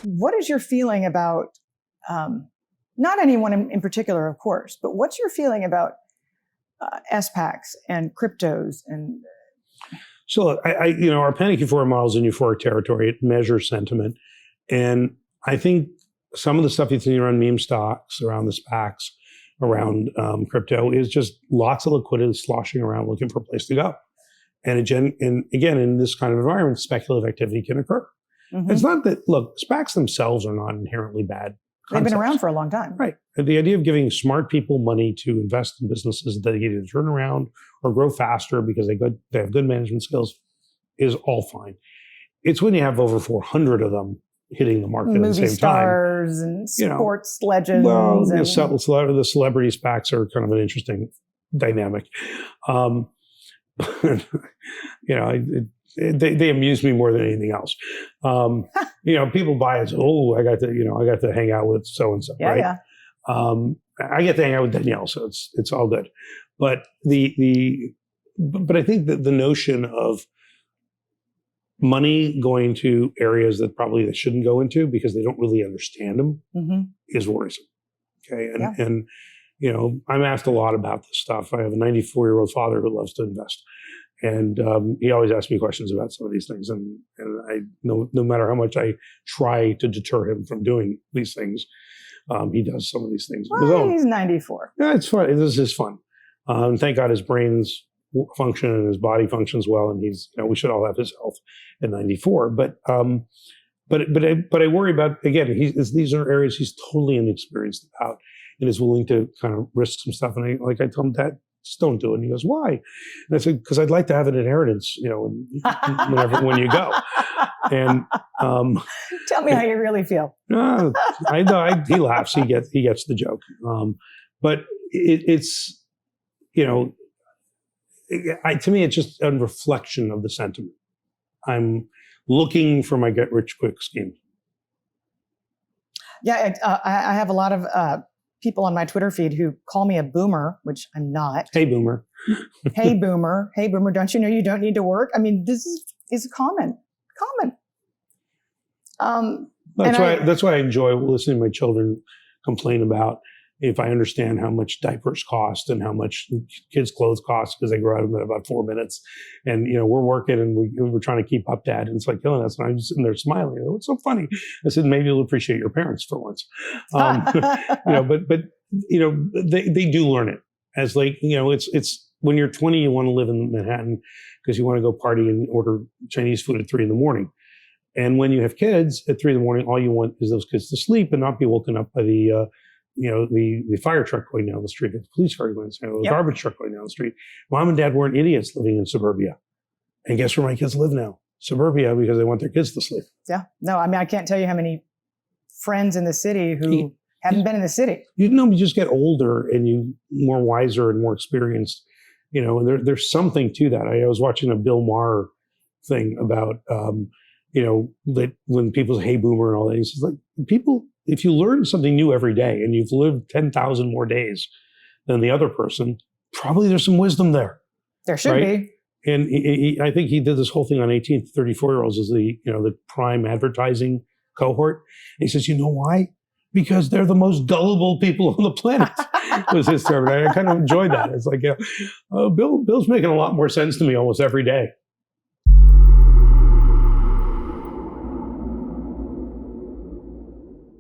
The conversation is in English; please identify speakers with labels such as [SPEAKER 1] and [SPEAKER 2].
[SPEAKER 1] what is your feeling about, not anyone in particular, of course, but what's your feeling about SPACs and cryptos? And
[SPEAKER 2] so, look, our panic euphoria model is in euphoric territory. It measures sentiment, and I think some of the stuff you've seen around meme stocks, around the SPACs, around crypto is just lots of liquidity sloshing around looking for a place to go. And again, in this kind of environment, speculative activity can occur. Mm-hmm. It's not that, look, SPACs themselves are not inherently bad concepts.
[SPEAKER 1] They've been around for a long time.
[SPEAKER 2] Right. And the idea of giving smart people money to invest in businesses that either turn around or grow faster because they have good management skills is all fine. It's when you have over 400 of them hitting the market at the same time. Movie
[SPEAKER 1] stars and sports legends.
[SPEAKER 2] Well, the celebrity SPACs are kind of an interesting dynamic. They amuse me more than anything else. People buy it. Oh, I got to hang out with so and so, right? Yeah. I get to hang out with Danielle, so it's all good. But but I think that the notion of money going to areas that probably they shouldn't go into because they don't really understand them is worrisome. Okay, and I'm asked a lot about this stuff. I have a 94-year-old father who loves to invest. And he always asks me questions about some of these things. And I no matter how much I try to deter him from doing these things, he does some of these things.
[SPEAKER 1] Well, he's 94.
[SPEAKER 2] Yeah, it's fun. This is fun. Thank God his brains function and his body functions well. And he's, we should all have his health at 94. But I worry about, again, these are areas he's totally inexperienced about and is willing to kind of risk some stuff. And I tell him, Dad, just don't do it. And he goes, why? And I said, because I'd like to have an inheritance, when you go. And
[SPEAKER 1] tell me how you really feel.
[SPEAKER 2] I know. He laughs. He gets the joke. But it's to me, it's just a reflection of the sentiment. I'm looking for my get rich quick scheme.
[SPEAKER 1] Yeah, I have a lot of people on my Twitter feed who call me a boomer, which I'm not.
[SPEAKER 2] Hey, boomer.
[SPEAKER 1] Hey, boomer. Hey, boomer. Don't you know you don't need to work? I mean, this is common.
[SPEAKER 2] That's why I enjoy listening to my children complain about if I understand how much diapers cost and how much kids' clothes cost because they grow out of them in about 4 minutes. And, we're working and we're trying to keep up, Dad. And it's like killing us. And I'm just sitting there smiling. It's so funny. I said, maybe you'll appreciate your parents for once. But they do learn it as it's when you're 20, you want to live in Manhattan because you want to go party and order Chinese food at 3 a.m. And when you have kids at 3 a.m, all you want is those kids to sleep and not be woken up by the fire truck going down the street, the police car going down, the garbage truck going down the street. Mom and Dad weren't idiots living in suburbia. And guess where my kids live now? Suburbia, because they want their kids to sleep.
[SPEAKER 1] Yeah. No, I mean, I can't tell you how many friends in the city who haven't been in the city.
[SPEAKER 2] You just get older and you more wiser and more experienced, and there's something to that. I was watching a Bill Maher thing about, that when people say, hey, boomer and all that, he says, people, if you learn something new every day and you've lived 10,000 more days than the other person, probably there's some wisdom there.
[SPEAKER 1] There should be.
[SPEAKER 2] And I think he did this whole thing on 18 to 34-year-olds as the prime advertising cohort. And he says, you know why? Because they're the most gullible people on the planet, was his term. And I kind of enjoyed that. It's like, Bill's making a lot more sense to me almost every day.